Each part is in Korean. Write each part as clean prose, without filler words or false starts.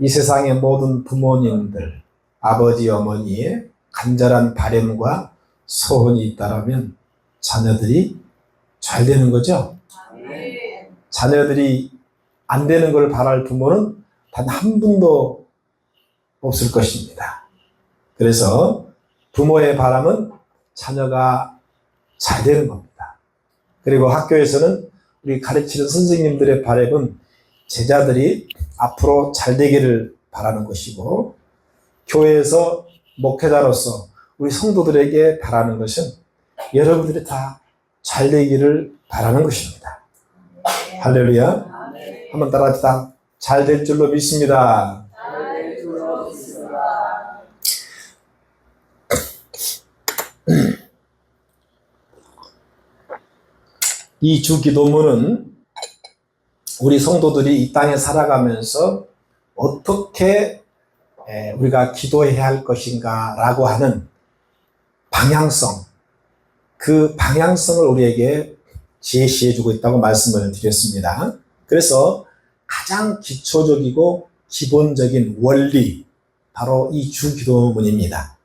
이 세상의 모든 부모님들, 아버지, 어머니의 간절한 바람과 소원이 있다라면 자녀들이 잘 되는 거죠. 자녀들이 안 되는 걸 바랄 부모는 단 한 분도 없을 것입니다. 그래서 부모의 바람은 자녀가 잘 되는 겁니다. 그리고 학교에서는 우리 가르치는 선생님들의 바람은 제자들이 앞으로 잘 되기를 바라는 것이고, 교회에서 목회자로서 우리 성도들에게 바라는 것은 여러분들이 다 잘 되기를 바라는 것입니다. 할렐루야. 한번 따라합시다. 잘 될 줄로 믿습니다. 이 주기도문은 우리 성도들이 이 땅에 살아가면서 어떻게 우리가 기도해야 할 것인가 라고 하는 방향성, 그 방향성을 우리에게 제시해 주고 있다고 말씀을 드렸습니다. 그래서 가장 기초적이고 기본적인 원리, 바로 이 주기도문입니다.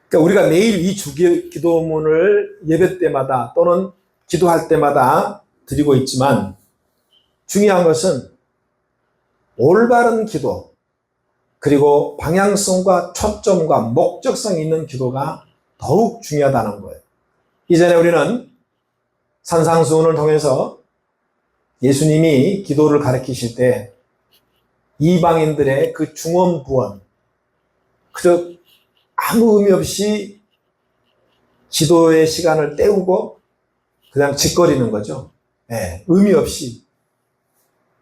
그러니까 우리가 매일 이 주기도문을 예배 때마다 또는 기도할 때마다 드리고 있지만, 중요한 것은 올바른 기도, 그리고 방향성과 초점과 목적성 있는 기도가 더욱 중요하다는 거예요. 이전에 우리는 산상수훈을 통해서 예수님이 기도를 가르치실 때 이방인들의 그 중언부언, 그저 아무 의미 없이 기도의 시간을 때우고 그냥 짓거리는 거죠. 의미 없이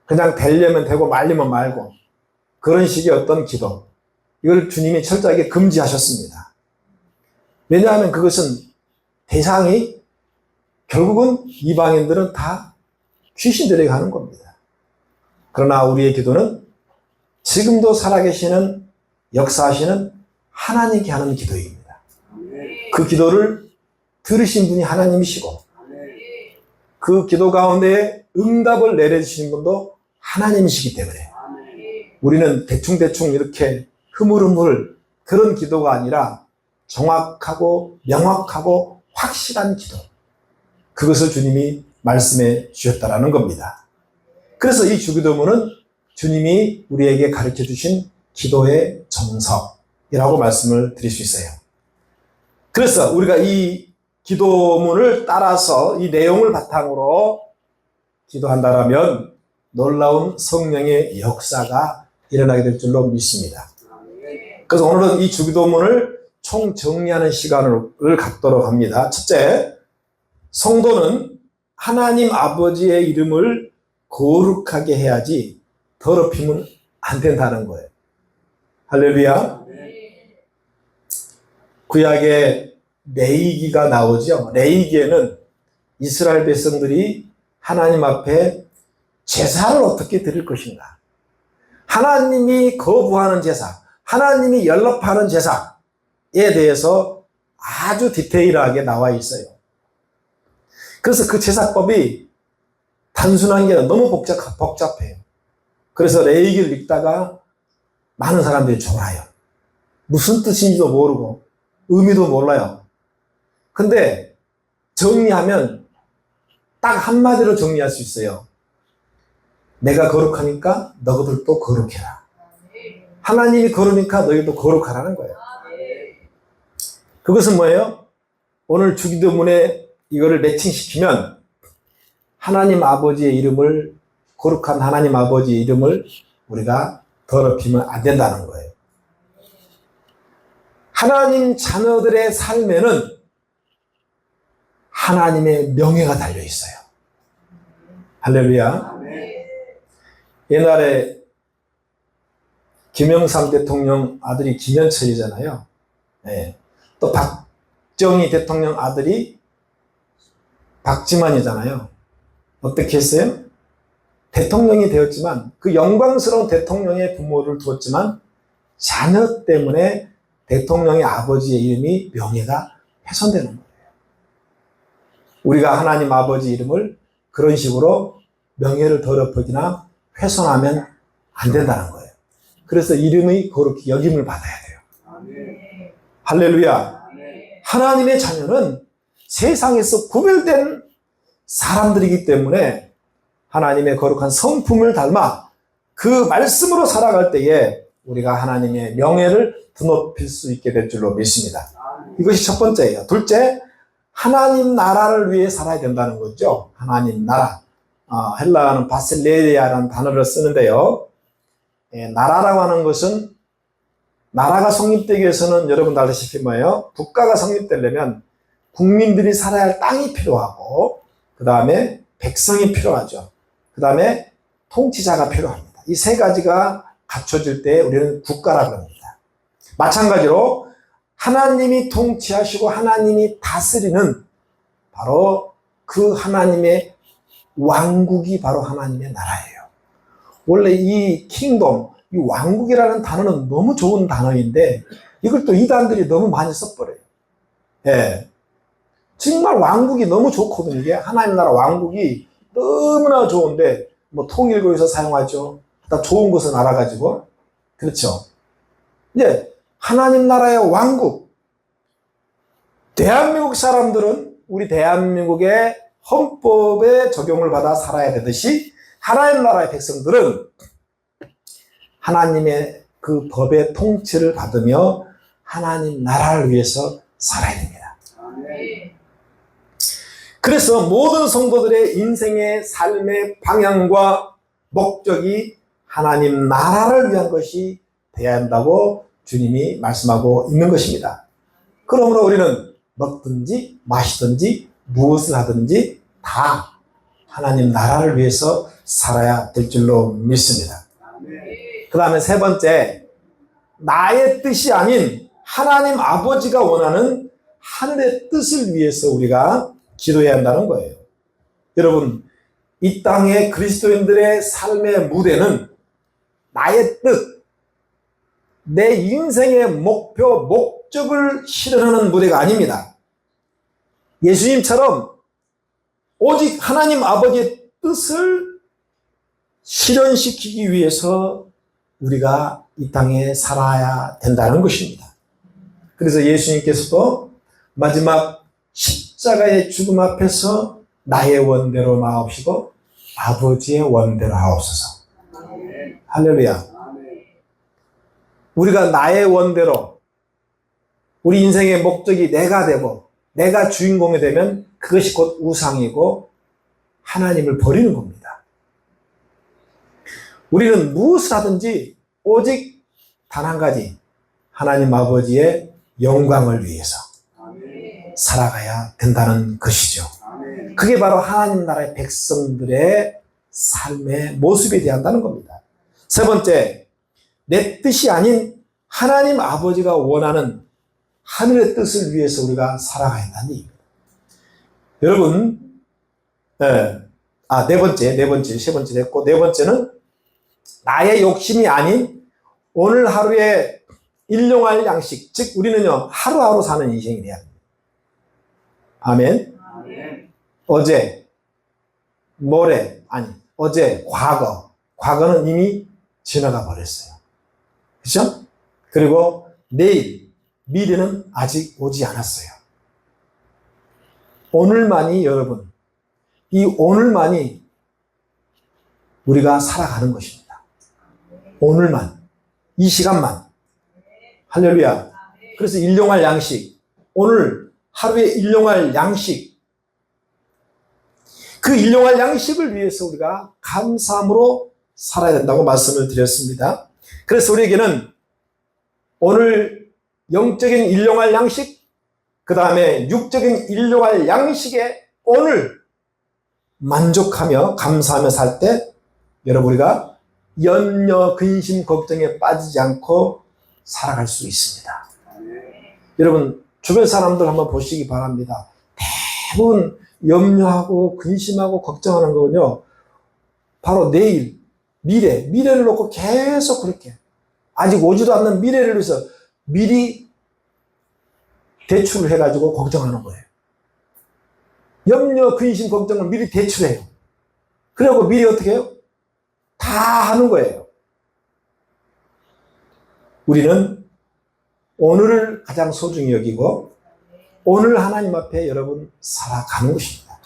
그냥 되려면 되고 말리면 말고, 그런 식의 어떤 기도, 이걸 주님이 철저하게 금지하셨습니다. 왜냐하면 그것은 대상이 결국은 이방인들은 다 귀신들에게 가는 겁니다. 그러나 우리의 기도는 지금도 살아계시는, 역사하시는 하나님께 하는 기도입니다. 그 기도를 들으신 분이 하나님이시고, 그 기도 가운데 응답을 내려주시는 분도 하나님이시기 때문에 우리는 대충대충 이렇게 흐물흐물 그런 기도가 아니라 정확하고 명확하고 확실한 기도, 그것을 주님이 말씀해 주셨다라는 겁니다. 그래서 이 주기도문은 주님이 우리에게 가르쳐 주신 기도의 정석이라고 말씀을 드릴 수 있어요. 그래서 우리가 이 기도문을 따라서 이 내용을 바탕으로 기도한다라면 놀라운 성령의 역사가 일어나게 될 줄로 믿습니다. 그래서 오늘은 이 주기도문을 총정리하는 시간을 갖도록 합니다. 첫째, 성도는 하나님 아버지의 이름을 거룩하게 해야지 더럽히면 안 된다는 거예요. 할렐루야. 구약에 레위기가 나오죠. 레위기에는 이스라엘 백성들이 하나님 앞에 제사를 어떻게 드릴 것인가, 하나님이 거부하는 제사, 하나님이 연락하는 제사에 대해서 아주 디테일하게 나와 있어요. 그래서 그 제사법이 단순한 게 너무 복잡해요. 그래서 레위기를 읽다가 많은 사람들이 졸아요. 무슨 뜻인지도 모르고 의미도 몰라요. 근데 정리하면 딱 한마디로 정리할 수 있어요. 내가 거룩하니까 너희들도 거룩해라. 하나님이 거룩하니까 너희도 거룩하라는 거예요. 그것은 뭐예요? 오늘 주기도문에 이거를 매칭시키면 하나님 아버지의 이름을, 거룩한 하나님 아버지의 이름을 우리가 더럽히면 안 된다는 거예요. 하나님 자녀들의 삶에는 하나님의 명예가 달려있어요. 할렐루야. 옛날에 김영삼 대통령 아들이 김현철이잖아요. 또 박정희 대통령 아들이 박지만이잖아요. 어떻게 했어요? 대통령이 되었지만, 그 영광스러운 대통령의 부모를 두었지만 자녀 때문에 대통령의 아버지의 이름이, 명예가 훼손되는 거예요. 우리가 하나님 아버지 이름을 그런 식으로 명예를 더럽히거나 훼손하면 안 된다는 거예요. 그래서 이름이 거룩히 여김을 받아야 돼요. 아멘. 할렐루야. 아멘. 하나님의 자녀는 세상에서 구별된 사람들이기 때문에 하나님의 거룩한 성품을 닮아 그 말씀으로 살아갈 때에 우리가 하나님의 명예를 드높일 수 있게 될 줄로 믿습니다. 이것이 첫 번째예요. 둘째, 하나님 나라를 위해 살아야 된다는 거죠. 하나님 나라. 헬라어는 바실레리아라는 단어를 쓰는데요. 나라라고 하는 것은, 나라가 성립되기 위해서는 여러분 알다시피 뭐예요? 국가가 성립되려면 국민들이 살아야 할 땅이 필요하고, 그 다음에 백성이 필요하죠. 그 다음에 통치자가 필요합니다. 이 세 가지가 갖춰질 때 우리는 국가라고 합니다. 마찬가지로 하나님이 통치하시고 하나님이 다스리는 바로 그 하나님의 왕국이 바로 하나님의 나라예요. 원래 이 킹덤, 이 왕국이라는 단어는 너무 좋은 단어인데 이걸 또 이단들이 너무 많이 써버려요. 예. 정말 왕국이 너무 좋거든요. 이게 하나님 나라 왕국이 너무나 좋은데 뭐 통일교에서 사용하죠. 다 좋은 것은 알아가지고. 그렇죠. 이제 하나님 나라의 왕국. 대한민국 사람들은 우리 대한민국의 헌법에 적용을 받아 살아야 되듯이 하나님 나라의 백성들은 하나님의 그 법의 통치를 받으며 하나님 나라를 위해서 살아야 됩니다. 그래서 모든 성도들의 인생의 삶의 방향과 목적이 하나님 나라를 위한 것이 되어야 한다고 주님이 말씀하고 있는 것입니다. 그러므로 우리는 먹든지 마시든지 무엇을 하든지 다 하나님 나라를 위해서 살아야 될 줄로 믿습니다. 그 다음에 세 번째, 나의 뜻이 아닌 하나님 아버지가 원하는 하늘의 뜻을 위해서 우리가 기도해야 한다는 거예요. 여러분, 이 땅의 그리스도인들의 삶의 무대는 나의 뜻, 내 인생의 목표, 목적을 실현하는 무대가 아닙니다. 예수님처럼 오직 하나님 아버지의 뜻을 실현시키기 위해서 우리가 이 땅에 살아야 된다는 것입니다. 그래서 예수님께서도 마지막 십자가의 죽음 앞에서 나의 원대로 마옵시고 아버지의 원대로 하옵소서. 할렐루야. 우리가 나의 원대로 우리 인생의 목적이 내가 되고 내가 주인공이 되면 그것이 곧 우상이고 하나님을 버리는 겁니다. 우리는 무엇을 하든지 오직 단 한 가지, 하나님 아버지의 영광을 위해서 살아가야 된다는 것이죠. 그게 바로 하나님 나라의 백성들의 삶의 모습이 되어야 한다는 겁니다. 세 번째, 내 뜻이 아닌 하나님 아버지가 원하는 하늘의 뜻을 위해서 우리가 살아가야 한다는 얘기입니다. 여러분, 네 번째, 세 번째 됐고, 네 번째는 나의 욕심이 아닌 오늘 하루에 일용할 양식, 즉 우리는요 하루하루 사는 인생이 돼야 합니다. 아멘. 어제, 모레, 어제, 과거는 이미 지나가 버렸어요. 그렇죠? 그리고 내일, 미래는 아직 오지 않았어요. 오늘만이 여러분, 이 오늘만이 우리가 살아가는 것입니다. 오늘만, 이 시간만. 할렐루야. 그래서 일용할 양식, 오늘 하루에 일용할 양식, 그 일용할 양식을 위해서 우리가 감사함으로 살아야 된다고 말씀을 드렸습니다. 그래서 우리에게는 오늘 영적인 일용할 양식, 그 다음에 육적인 일용할 양식에 오늘 만족하며 감사하며 살 때 여러분 우리가 염려, 근심, 걱정에 빠지지 않고 살아갈 수 있습니다. 여러분 주변 사람들 한번 보시기 바랍니다. 대부분 염려하고 근심하고 걱정하는 거군요. 바로 내일, 미래를 놓고 계속 그렇게 아직 오지도 않는 미래를 위해서 미리 대출을 해가지고 걱정하는 거예요. 염려, 근심, 걱정을 미리 대출해요. 그리고 미리 어떻게 해요? 다 하는 거예요. 우리는 오늘을 가장 소중히 여기고 오늘 하나님 앞에 여러분 살아가는 것입니다.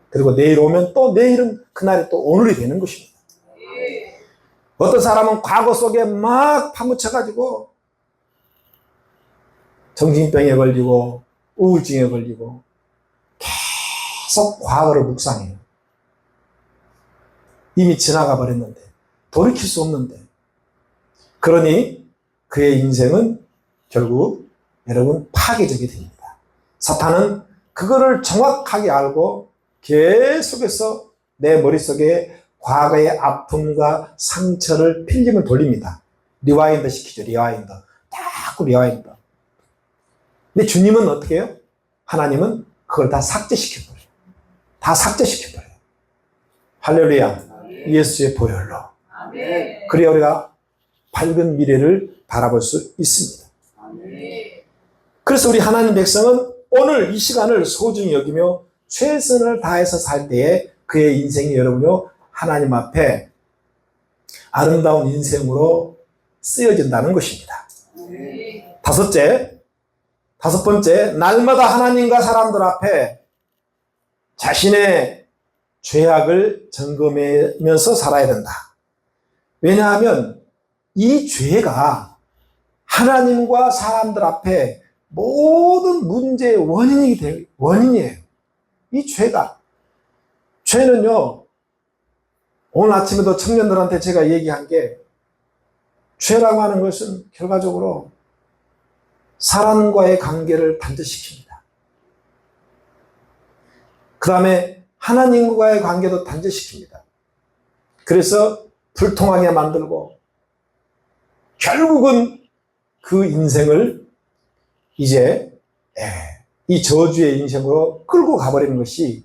그리고 내일 오면 또 내일은 그날이 또 오늘이 되는 것입니다. 어떤 사람은 과거 속에 막 파묻혀가지고 정신병에 걸리고 우울증에 걸리고 계속 과거를 묵상해요. 이미 지나가 버렸는데 돌이킬 수 없는데, 그러니 그의 인생은 결국 여러분 파괴적이 됩니다. 사탄은 그거를 정확하게 알고 계속해서 내 머릿속에 과거의 아픔과 상처를 필름을 돌립니다. 리와인드 시키죠. 리와인드. 자꾸 리와인드. 근데 주님은 어떻게 해요? 하나님은 그걸 다 삭제시켜버려요. 다 삭제시켜버려요. 할렐루야. 예수의 보혈로. 그래야 우리가 밝은 미래를 바라볼 수 있습니다. 그래서 우리 하나님 백성은 오늘 이 시간을 소중히 여기며 최선을 다해서 살 때에 그의 인생이 여러분요 하나님 앞에 아름다운 인생으로 쓰여진다는 것입니다. 다섯 번째, 날마다 하나님과 사람들 앞에 자신의 죄악을 점검하면서 살아야 된다. 왜냐하면 이 죄가 하나님과 사람들 앞에 모든 문제의 원인이에요. 이 죄는요, 오늘 아침에도 청년들한테 제가 얘기한 게, 죄라고 하는 것은 결과적으로 사람과의 관계를 단절시킵니다. 그 다음에 하나님과의 관계도 단절시킵니다. 그래서 불통하게 만들고 결국은 그 인생을 이제 이 저주의 인생으로 끌고 가버리는 것이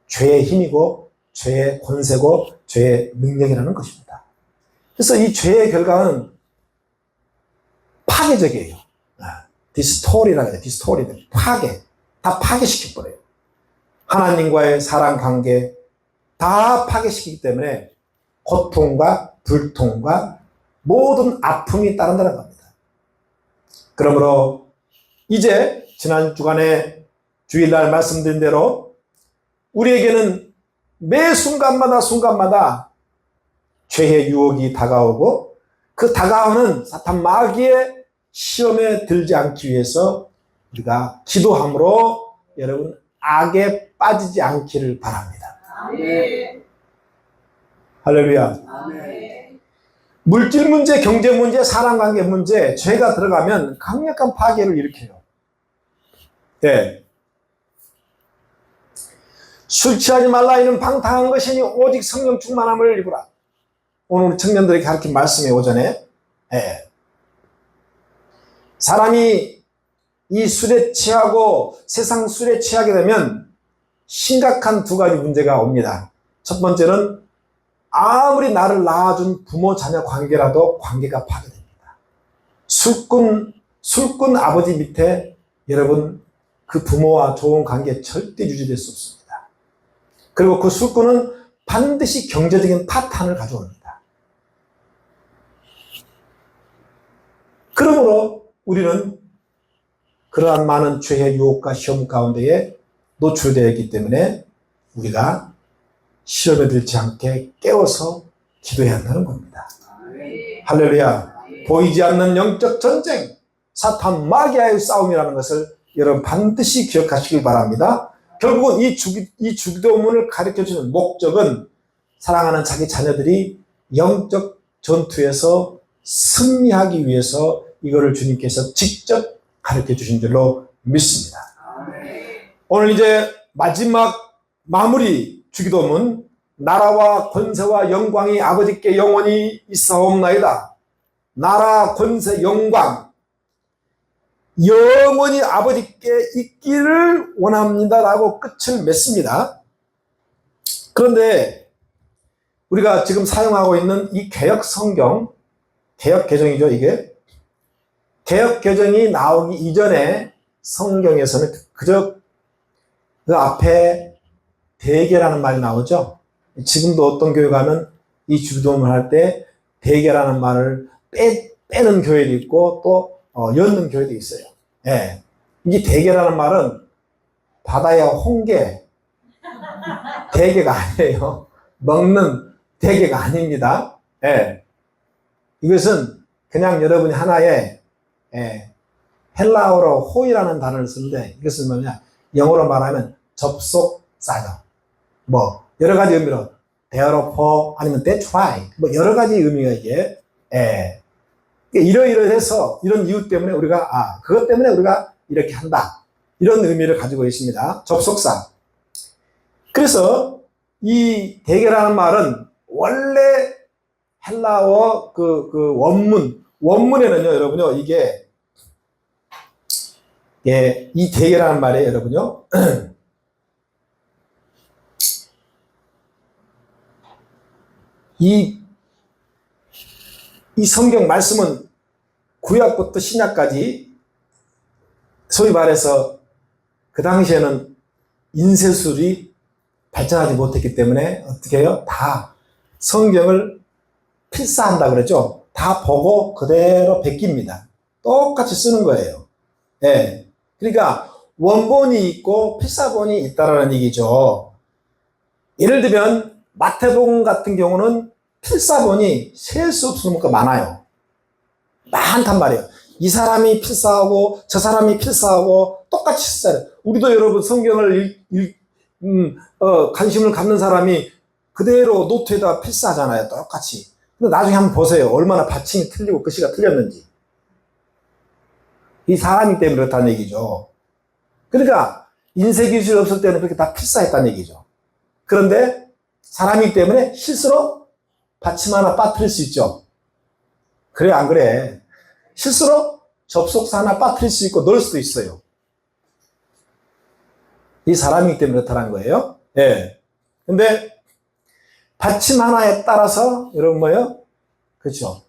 죄의 힘이고 죄의 권세고 죄의 능력이라는 것입니다. 그래서 이 죄의 결과는 파괴적이에요. 디스토리라고 해요. 디스토리. 다 파괴시켜버려요. 하나님과의 사랑 관계 다 파괴시키기 때문에 고통과 불통과 모든 아픔이 따른다는 겁니다. 그러므로 이제 지난 주간에 주일날 말씀드린 대로 우리에게는 매 순간마다 죄의 유혹이 다가오고 그 다가오는 사탄 마귀의 시험에 들지 않기 위해서 우리가 기도함으로 여러분 악에 빠지지 않기를 바랍니다. 아멘. 할렐루야. 아멘. 물질 문제, 경제 문제, 사람관계 문제, 죄가 들어가면 강력한 파괴를 일으켜요. 네. 술 취하지 말라 이는 방탕한 것이니 오직 성령 충만함을 입으라. 오늘 우리 청년들에게 가르친 말씀이 오전에. 네. 사람이 이 술에 취하고 세상 술에 취하게 되면 심각한 두 가지 문제가 옵니다. 첫 번째는 아무리 나를 낳아준 부모 자녀 관계라도 관계가 파괴됩니다. 술꾼 아버지 밑에 여러분 그 부모와 좋은 관계 절대 유지될 수 없습니다. 그리고 그 술꾼은 반드시 경제적인 파탄을 가져옵니다. 그러므로 우리는 그러한 많은 죄의 유혹과 시험 가운데에 노출되어 있기 때문에 우리가 시험에 들지 않게 깨워서 기도해야 한다는 겁니다. 할렐루야. 보이지 않는 영적 전쟁, 사탄 마귀와의 싸움이라는 것을 여러분 반드시 기억하시길 바랍니다. 결국은 이 주기도문을 가르쳐주는 목적은 사랑하는 자기 자녀들이 영적 전투에서 승리하기 위해서 이거를 주님께서 직접 가르쳐 주신 줄로 믿습니다. 오늘 이제 마지막 마무리 주기도문, 나라와 권세와 영광이 아버지께 영원히 있사옵나이다. 나라, 권세, 영광 영원히 아버지께 있기를 원합니다라고 끝을 맺습니다. 그런데 우리가 지금 사용하고 있는 이 개역 성경, 개역 개정이죠, 이게. 개역 개정이 나오기 이전에 성경에서는 그저 그 앞에 대개라는 말이 나오죠. 지금도 어떤 교회 가면 이 주기도문을 할 때 대개라는 말을 빼는 교회도 있고 또 엮는 교회도 있어요. 예. 이게 대개라는 말은 바다의 홍게, 대게가 아니에요. 먹는 대게가 아닙니다. 예. 이것은 그냥 여러분이 하나의 헬라어로 호이라는 단어를 쓰는데 이것은 뭐냐, 영어로 말하면 접속사죠. 뭐 여러 가지 의미로 데어로퍼 아니면 데트라이 뭐 여러 가지 의미가 이게 이러이러해서 이런 이유 때문에 우리가 그것 때문에 우리가 이렇게 한다 이런 의미를 가지고 있습니다. 접속사. 그래서 이 대개라는 말은 원래 헬라어 그 원문에는요 여러분요 이게 이 대개라는 말이에요 여러분요. 이 성경 말씀은 구약부터 신약까지 소위 말해서 그 당시에는 인쇄술이 발전하지 못했기 때문에 어떻게 해요? 다 성경을 필사한다 그랬죠? 다 보고 그대로 베낍니다. 똑같이 쓰는 거예요. 예. 그러니까 원본이 있고 필사본이 있다라는 얘기죠. 예를 들면 마태복음 같은 경우는 필사본이 셀 수 없을 만큼 많아요. 많단 말이에요. 이 사람이 필사하고 저 사람이 필사하고 똑같이 쓰잖아요. 우리도 여러분 성경을 관심을 갖는 사람이 그대로 노트에다 필사하잖아요. 똑같이. 근데 나중에 한번 보세요. 얼마나 받침이 틀리고 글씨가 틀렸는지. 이 사람이기 때문에 그렇다는 얘기죠. 그러니까 인쇄기술이 없을 때는 그렇게 다 필사했다는 얘기죠. 그런데 사람이기 때문에 실수로 받침 하나 빠뜨릴 수 있죠. 그래 안 그래? 실수로 접속사 하나 빠뜨릴 수 있고 넣을 수도 있어요. 이 사람이기 때문에 그렇다는 거예요. 예. 근데 받침 하나에 따라서 여러분 뭐예요? 그렇죠.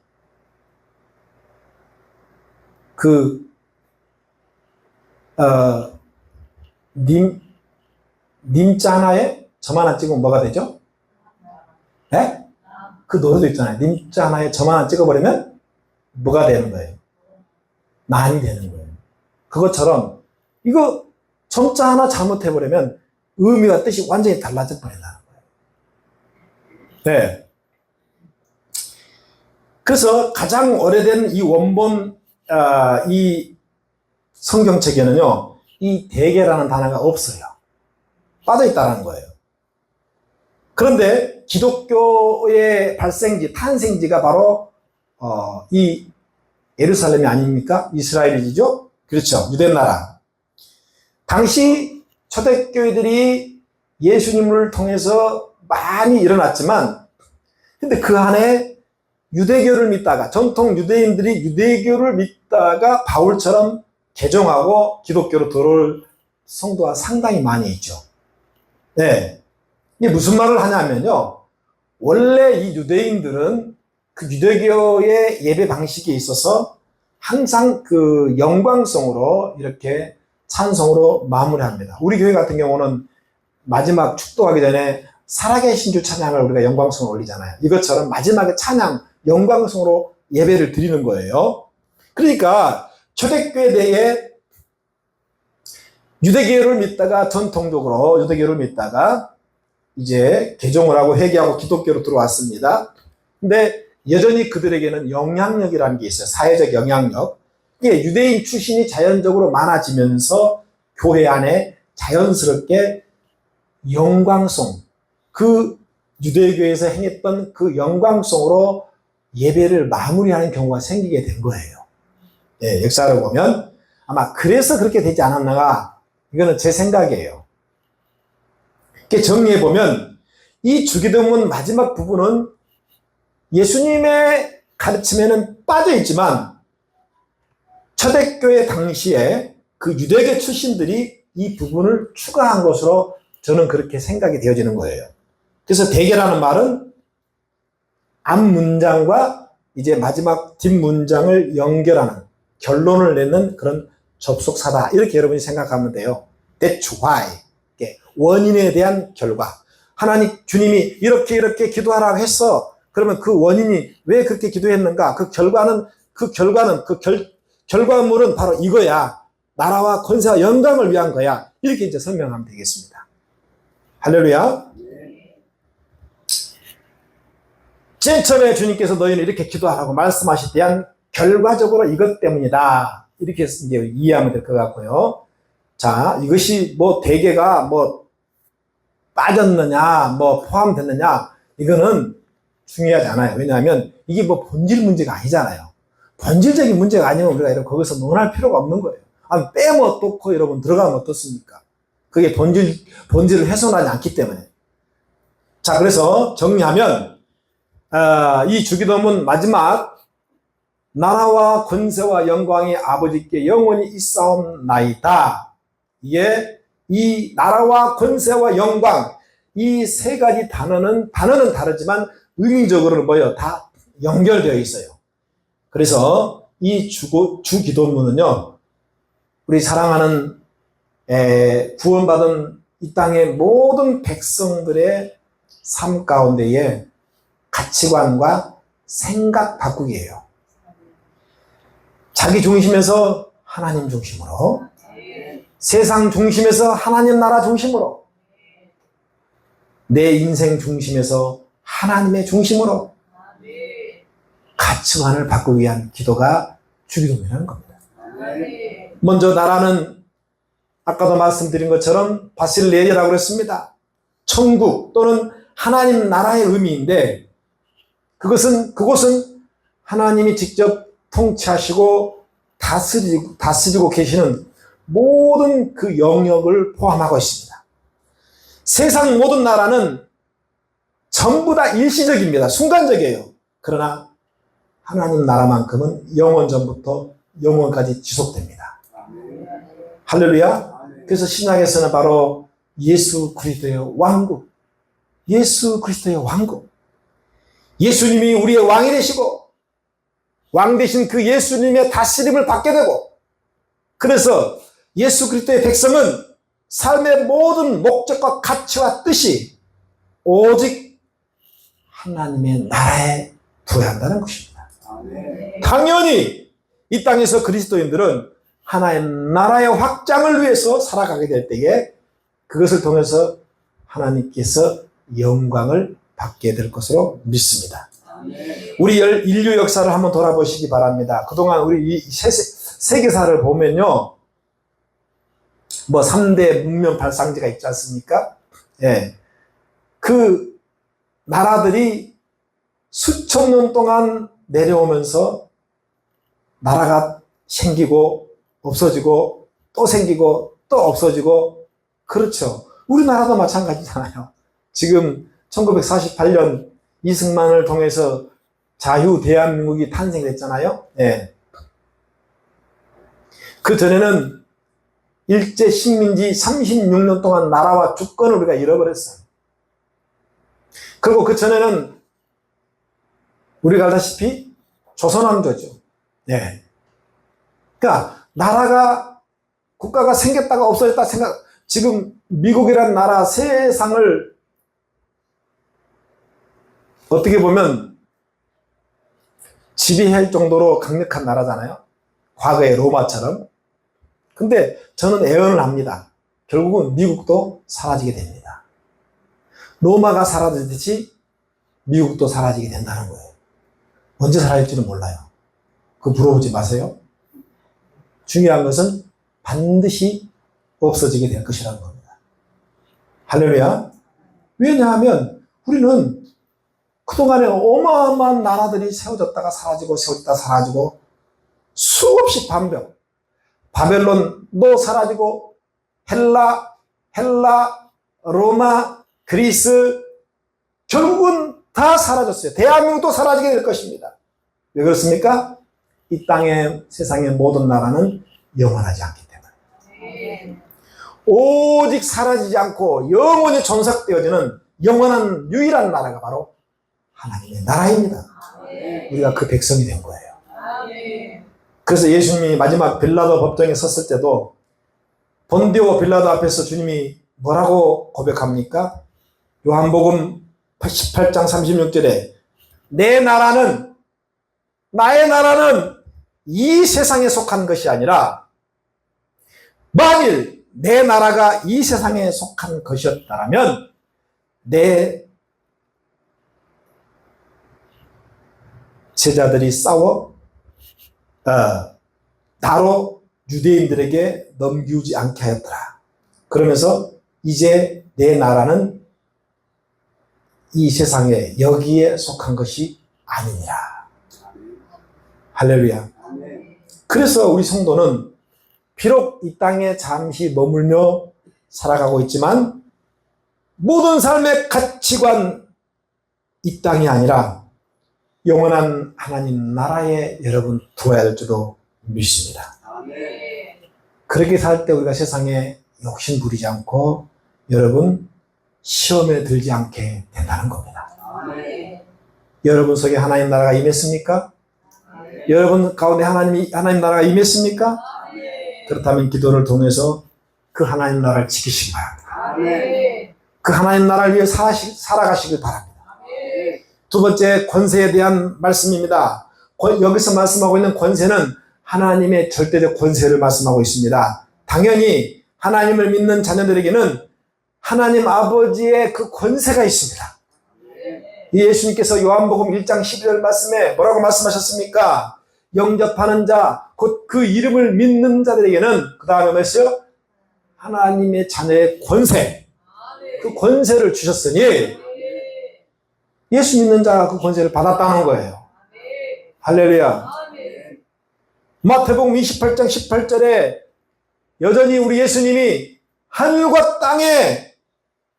님자 하나에 점 하나 찍으면 뭐가 되죠? 네? 그 노래도 있잖아요. 님자 하나에 점 하나 찍어버리면 뭐가 되는 거예요? 난이 되는 거예요. 그것처럼 이거 점자 하나 잘못해버리면 의미와 뜻이 완전히 달라져 버린다는 거예요. 네. 그래서 가장 오래된 이 원본 이 성경책에는요 이 대개라는 단어가 없어요. 빠져있다는 거예요. 그런데 기독교의 발생지, 탄생지가 바로 이 예루살렘이 아닙니까? 이스라엘이죠? 그렇죠. 유대나라. 당시 초대교회들이 예수님을 통해서 많이 일어났지만 근데 그 안에 유대교를 믿다가 전통 유대인들이 유대교를 믿다가 바울처럼 개종하고 기독교로 들어올 성도가 상당히 많이 있죠. 네. 이게 무슨 말을 하냐면요. 원래 이 유대인들은 그 유대교의 예배 방식에 있어서 항상 그 영광성으로 이렇게 찬송으로 마무리합니다. 우리 교회 같은 경우는 마지막 축도하기 전에 살아계신 주 찬양을 우리가 영광성으로 올리잖아요. 이것처럼 마지막에 찬양, 영광성으로 예배를 드리는 거예요. 그러니까 초대교회 내에 유대교를 믿다가 전통적으로 유대교를 믿다가 이제 개종을 하고 회개하고 기독교로 들어왔습니다. 근데 여전히 그들에게는 영향력이라는 게 있어요. 사회적 영향력. 이게 유대인 출신이 자연적으로 많아지면서 교회 안에 자연스럽게 영광성, 그 유대교에서 행했던 그 영광성으로 예배를 마무리하는 경우가 생기게 된 거예요. 예, 역사를 보면 아마 그래서 그렇게 되지 않았나가 이거는 제 생각이에요. 이렇게 정리해보면 이 주기도문 마지막 부분은 예수님의 가르침에는 빠져있지만 초대교회 당시에 그 유대교 출신들이 이 부분을 추가한 것으로 저는 그렇게 생각이 되어지는 거예요. 그래서 대개라는 말은 앞 문장과 이제 마지막 뒷 문장을 연결하는 결론을 내는 그런 접속사다. 이렇게 여러분이 생각하면 돼요. That's why. 원인에 대한 결과. 하나님, 주님이 이렇게 기도하라고 했어. 그러면 그 원인이 왜 그렇게 기도했는가? 그 결과는 그 결과는 결과물은 바로 이거야. 나라와 권세와 영광을 위한 거야. 이렇게 이제 설명하면 되겠습니다. 할렐루야. 제일 처음에 주님께서 너희는 이렇게 기도하라고 말씀하실 때한 결과적으로 이것 때문이다. 이렇게 이제 이해하면 될 것 같고요. 자, 이것이 뭐 대개가 뭐 빠졌느냐, 뭐 포함됐느냐, 이거는 중요하지 않아요. 왜냐하면 이게 뭐 본질 문제가 아니잖아요. 본질적인 문제가 아니면 우리가 이렇게 거기서 논할 필요가 없는 거예요. 빼면 어떻고 여러분 들어가면 어떻습니까? 그게 본질을 훼손하지 않기 때문에. 자, 그래서 정리하면, 이 주기도문 마지막, 나라와 권세와 영광이 아버지께 영원히 있사옵나이다. 이게 이 나라와 권세와 영광, 이 세 가지 단어는 다르지만 의미적으로는 뭐예요? 다 연결되어 있어요. 그래서 이 주기도문은요, 우리 사랑하는 구원받은 이 땅의 모든 백성들의 삶 가운데에 가치관과 생각 바꾸기예요. 자기 중심에서 하나님 중심으로, 세상 중심에서 하나님 나라 중심으로, 내 인생 중심에서 하나님의 중심으로 가치관을 바꾸기 위한 기도가 주기도문이라는 겁니다. 먼저 나라는 아까도 말씀드린 것처럼 바실레리아라고 그랬습니다. 천국 또는 하나님 나라의 의미인데, 그곳은 하나님이 직접 통치하시고 다스리고 계시는 모든 그 영역을 포함하고 있습니다. 세상 모든 나라는 전부 다 일시적입니다. 순간적이에요. 그러나 하나님 나라만큼은 영원 전부터 영원까지 지속됩니다. 할렐루야. 그래서 신약에서는 바로 예수 그리스도의 왕국, 예수 그리스도의 왕국, 예수님이 우리의 왕이 되시고 왕 되신 그 예수님의 다스림을 받게 되고, 그래서 예수 그리스도의 백성은 삶의 모든 목적과 가치와 뜻이 오직 하나님의 나라에 두어야 한다는 것입니다. 당연히 이 땅에서 그리스도인들은 하나님 나라의 확장을 위해서 살아가게 될 때에 그것을 통해서 하나님께서 영광을 받게 될 것으로 믿습니다. 우리 인류 역사를 한번 돌아보시기 바랍니다. 그동안 우리 이 세계사를 보면요, 뭐 3대 문명 발상지가 있지 않습니까? 예. 그 나라들이 수천 년 동안 내려오면서 나라가 생기고 없어지고 또 생기고 또 없어지고, 그렇죠. 우리나라도 마찬가지잖아요. 지금 1948년 이승만을 통해서 자유 대한민국이 탄생됐잖아요. 예. 그 전에는 일제 식민지 36년 동안 나라와 주권을 우리가 잃어버렸어요. 그리고 그 전에는 우리가 알다시피 조선왕조죠. 예. 그러니까 국가가 생겼다가 없어졌다 지금 미국이라는 나라 세상을 어떻게 보면 지배할 정도로 강력한 나라잖아요. 과거의 로마처럼. 근데 저는 애언을 합니다. 결국은 미국도 사라지게 됩니다. 로마가 사라지듯이 미국도 사라지게 된다는 거예요. 언제 사라질지는 몰라요. 그거 물어보지 마세요. 중요한 것은 반드시 없어지게 될 것이라는 겁니다. 할렐루야. 왜냐하면 우리는 그동안에 어마어마한 나라들이 세워졌다가 사라지고 세워졌다가 사라지고 수없이 반복. 바벨론도 사라지고 헬라, 로마, 그리스, 결국은 다 사라졌어요. 대한민국도 사라지게 될 것입니다. 왜 그렇습니까? 이 땅의 세상의 모든 나라는 영원하지 않기 때문에. 오직 사라지지 않고 영원히 존속되어지는 영원한 유일한 나라가 바로 하나님의 나라입니다. 우리가 그 백성이 된 거예요. 그래서 예수님이 마지막 빌라도 법정에 섰을 때도 본디오 빌라도 앞에서 주님이 뭐라고 고백합니까? 요한복음 18장 36절에 나의 나라는 이 세상에 속한 것이 아니라 만일 내 나라가 이 세상에 속한 것이었다면 내 제자들이 싸워 나로 유대인들에게 넘기지 않게 하였더라. 그러면서 이제 내 나라는 이 세상에 여기에 속한 것이 아니니라. 할렐루야. 그래서 우리 성도는 비록 이 땅에 잠시 머물며 살아가고 있지만 모든 삶의 가치관 이 땅이 아니라 영원한 하나님 나라에 여러분 두어야 될 줄로 믿습니다. 그렇게 살 때 우리가 세상에 욕심 부리지 않고 여러분 시험에 들지 않게 된다는 겁니다. 여러분 속에 하나님 나라가 임했습니까? 여러분 가운데 하나님 나라가 임했습니까? 그렇다면 기도를 통해서 그 하나님 나라를 지키시기 바랍니다. 그 하나님 나라를 위해 살아가시길 바랍니다. 두 번째, 권세에 대한 말씀입니다. 여기서 말씀하고 있는 권세는 하나님의 절대적 권세를 말씀하고 있습니다. 당연히 하나님을 믿는 자녀들에게는 하나님 아버지의 그 권세가 있습니다. 예수님께서 요한복음 1장 12절 말씀에 뭐라고 말씀하셨습니까? 영접하는 자, 곧 그 이름을 믿는 자들에게는 그 다음에 뭐였어요? 하나님의 자녀의 권세, 그 권세를 주셨으니 예수 믿는 자가 그 권세를 받았다는 거예요. 할렐루야. 마태복음 28장 18절에 여전히 우리 예수님이 하늘과 땅에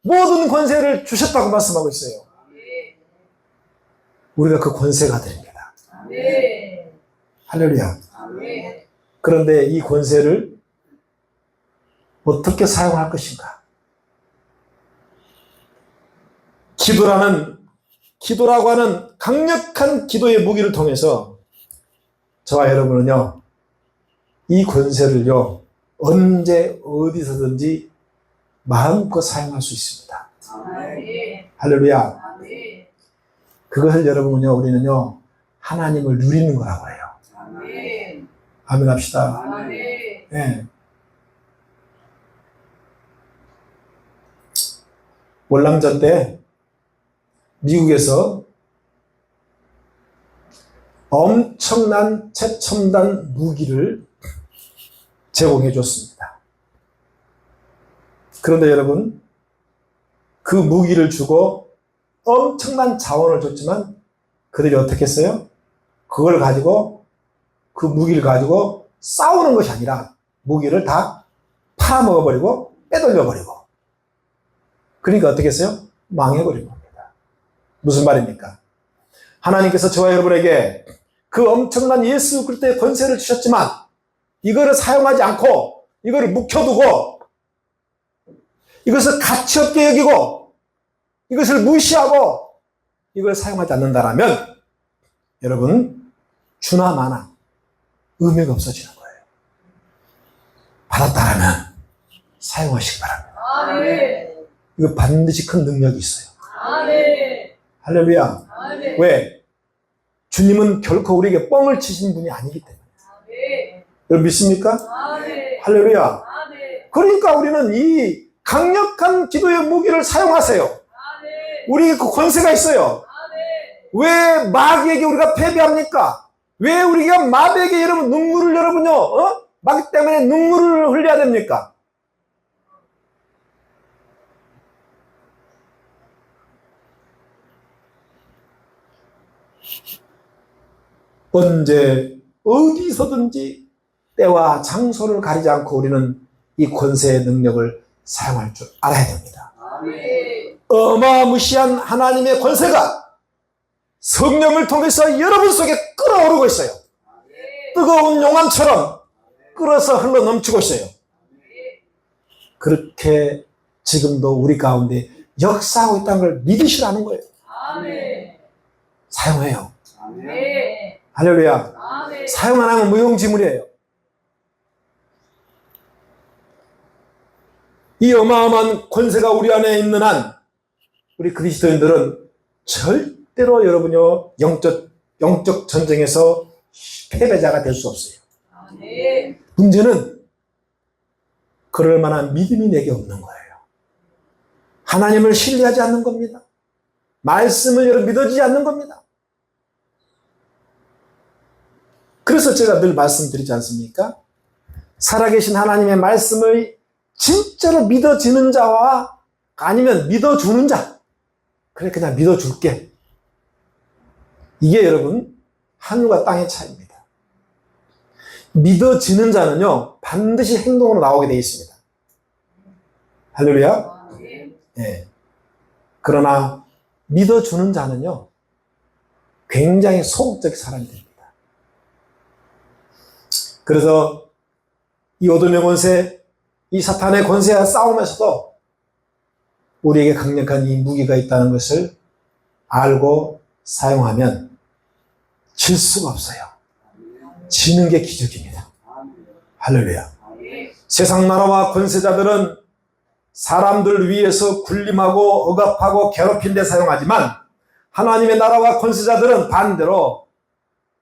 모든 권세를 주셨다고 말씀하고 있어요. 우리가 그 권세가 됩니다. 할렐루야. 그런데 이 권세를 어떻게 사용할 것인가? 기도라고 하는 강력한 기도의 무기를 통해서 저와 여러분은요, 이 권세를요, 언제 어디서든지 마음껏 사용할 수 있습니다. 할렐루야. 그것을 여러분은요, 우리는요, 하나님을 누리는 거라고 해요. 아멘 합시다. 네. 월남전 때 미국에서 엄청난 최첨단 무기를 제공해 줬습니다. 그런데 여러분, 그 무기를 주고 엄청난 자원을 줬지만 그들이 어떻게 했어요? 그걸 가지고, 그 무기를 가지고 싸우는 것이 아니라 무기를 다 팔아먹어버리고 빼돌려버리고, 그러니까 어떻게 했어요? 망해버린 겁니다. 무슨 말입니까? 하나님께서 저와 여러분에게 그 엄청난 예수 그리스도의 권세를 주셨지만 이거를 사용하지 않고 이거를 묵혀두고 이것을 가치없게 여기고 이것을 무시하고 이걸 사용하지 않는다라면 여러분 주나 마나 의미가 없어지는 거예요. 받았다라면 사용하시기 바랍니다. 아멘. 이거 반드시 큰 능력이 있어요. 아멘. 할렐루야. 아멘. 왜? 주님은 결코 우리에게 뻥을 치신 분이 아니기 때문에. 아멘. 여러분 믿습니까? 아멘. 할렐루야. 아멘. 그러니까 우리는 이 강력한 기도의 무기를 사용하세요. 아멘. 우리에게 그 권세가 있어요. 아멘. 왜 마귀에게 우리가 패배합니까? 왜 우리가 마귀에게 여러분 눈물을 여러분요, 마귀 때문에 눈물을 흘려야 됩니까? 언제 어디서든지 때와 장소를 가리지 않고 우리는 이 권세의 능력을 사용할 줄 알아야 됩니다. 아멘. 어마무시한 하나님의 권세가 성령을 통해서 여러분 속에 끓어오르고 있어요. 아멘. 뜨거운 용암처럼 끓어서 흘러 넘치고 있어요. 그렇게 지금도 우리 가운데 역사하고 있다는 걸 믿으시라는 거예요. 아멘. 사용해요. 아멘. 할렐루야. 아멘. 사용 안 하면 무용지물이에요. 이 어마어마한 권세가 우리 안에 있는 한 우리 그리스도인들은 절대로 여러분요 영적 전쟁에서 패배자가 될 수 없어요. 문제는 그럴 만한 믿음이 내게 없는 거예요. 하나님을 신뢰하지 않는 겁니다. 말씀을 여러분 믿어지지 않는 겁니다. 그래서 제가 늘 말씀드리지 않습니까? 살아계신 하나님의 말씀을 진짜로 믿어지는 자와 아니면 믿어주는 자, 그래 그냥 믿어줄게. 이게 여러분 하늘과 땅의 차이입니다. 믿어지는 자는요 반드시 행동으로 나오게 되어 있습니다. 할렐루야. 네. 그러나 믿어주는 자는요 굉장히 소극적인 사람이 됩니다. 그래서 이 어둠의 권세, 이 사탄의 권세와 싸움에서도 우리에게 강력한 이 무기가 있다는 것을 알고 사용하면 질 수가 없어요. 지는 게 기적입니다. 할렐루야. 세상 나라와 권세자들은 사람들 위해서 군림하고 억압하고 괴롭힌 데 사용하지만 하나님의 나라와 권세자들은 반대로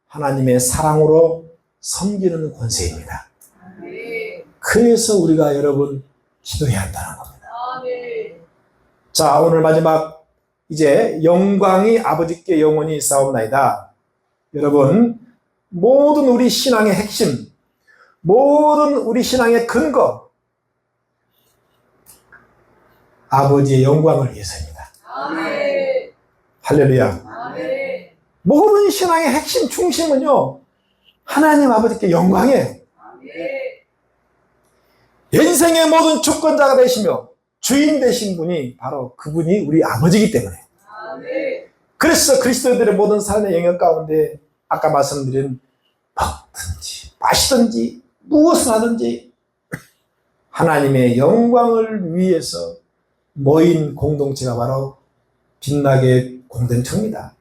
하나님의 사랑으로 섬기는 권세입니다. 그래서 우리가 여러분 기도해야 한다는 겁니다. 자, 오늘 마지막 이제 영광이 아버지께 영원히 있사옵나이다. 여러분 모든 우리 신앙의 핵심, 모든 우리 신앙의 근거 아버지의 영광을 위해서입니다. 할렐루야. 모든 신앙의 핵심 중심은요 하나님 아버지께 영광이에요. 인생의 모든 주권자가 되시며 주인 되신 분이 바로 그분이 우리 아버지이기 때문에. 그래서 그리스도인들의 모든 삶의 영역 가운데 아까 말씀드린 먹든지 마시든지 무엇을 하든지 하나님의 영광을 위해서 모인 공동체가 바로 빛나게 공동체입니다.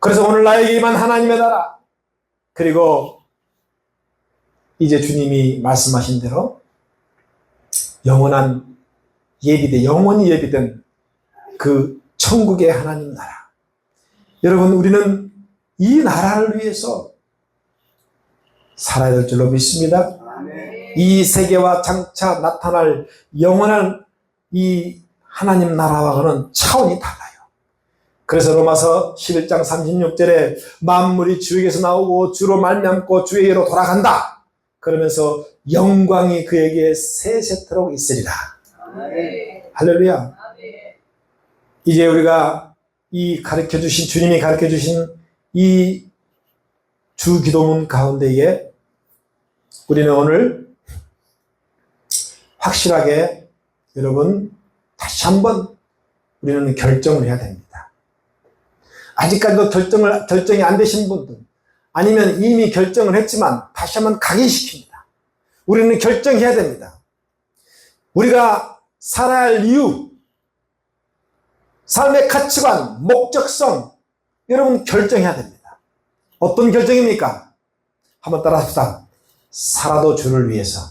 그래서 오늘 나에게 임한 하나님의 나라, 그리고 이제 주님이 말씀하신 대로 영원한 예비된, 영원히 예비된 그 천국의 하나님 나라. 여러분 우리는 이 나라를 위해서 살아야 될 줄로 믿습니다. 이 세계와 장차 나타날 영원한 이 하나님 나라와는 차원이 달라요. 그래서 로마서 11장 36절에 만물이 주에게서 나오고 주로 말미암고 주에게로 돌아간다. 그러면서 영광이 그에게 세세토록 있으리라. 할렐루야. 이제 우리가 이 가르쳐주신, 주님이 가르쳐주신 이 주 기도문 가운데에 우리는 오늘 확실하게 여러분 다시 한번 우리는 결정을 해야 됩니다. 아직까지도 결정이 안 되신 분들, 아니면 이미 결정을 했지만 다시 한번 각인시킵니다. 우리는 결정해야 됩니다. 우리가 살아야 할 이유, 삶의 가치관, 목적성, 여러분 결정해야 됩니다. 어떤 결정입니까? 한번 따라합시다. 살아도 주를 위해서,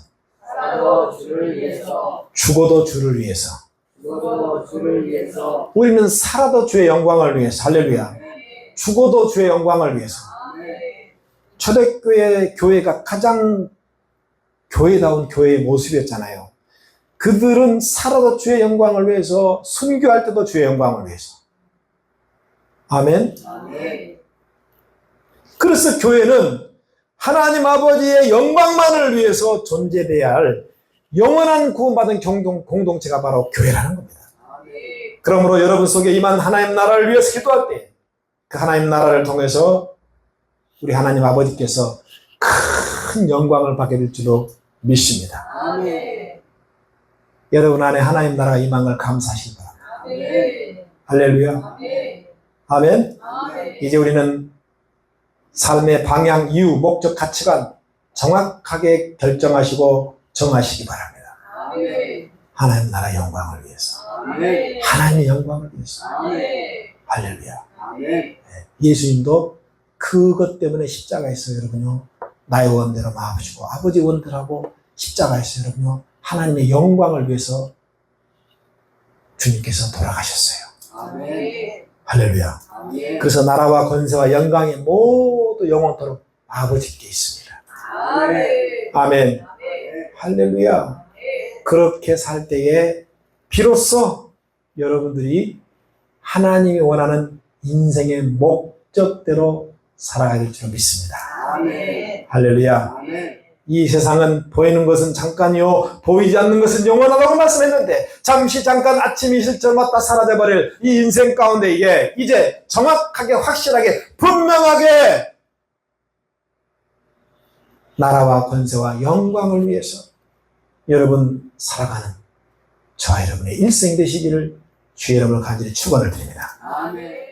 죽어도 주를 위해서. 우리는 살아도 주의 영광을 위해서. 할렐루야. 죽어도 주의 영광을 위해서. 초대교회 교회가 가장 교회다운 교회의 모습이었잖아요. 그들은 살아도 주의 영광을 위해서, 순교할 때도 주의 영광을 위해서. 아멘. 그래서 교회는 하나님 아버지의 영광만을 위해서 존재돼야 할 영원한 구원받은 공동체가 바로 교회라는 겁니다. 그러므로 여러분 속에 임한 하나님 나라를 위해서 기도할 때 그 하나님 나라를 통해서 우리 하나님 아버지께서 큰 영광을 받게 될 줄로 믿습니다. 여러분 안에 하나님 나라가 임한 감사하시기 바랍니다. 할렐루야. 아멘. 이제 우리는 삶의 방향, 이유, 목적, 가치관 정확하게 결정하시고 정하시기 바랍니다. 하나님 나라의 영광을 위해서, 하나님의 영광을 위해서. 할렐루야. 예수님도 그것 때문에 십자가에서 여러분요 나의 원대로 마아주시고 아버지 원대로하고 십자가에서 여러분요 하나님의 영광을 위해서 주님께서 돌아가셨어요. 할렐루야. 그래서 나라와 권세와 영광의 모든 것도 영원토록 아버지께 있습니다. 아멘. 아멘. 할렐루야. 그렇게 살 때에 비로소 여러분들이 하나님이 원하는 인생의 목적대로 살아가야 될 줄 믿습니다. 아멘. 할렐루야. 아멘. 이 세상은 보이는 것은 잠깐이요 보이지 않는 것은 영원하다고 말씀했는데 잠깐 아침이 실절맞다 사라져버릴 이 인생 가운데 이제 정확하게 확실하게 분명하게 나라와 권세와 영광을 위해서 여러분 살아가는 저와 여러분의 일생 되시기를 주의 이름으로 간절히 축원을 드립니다. 아멘.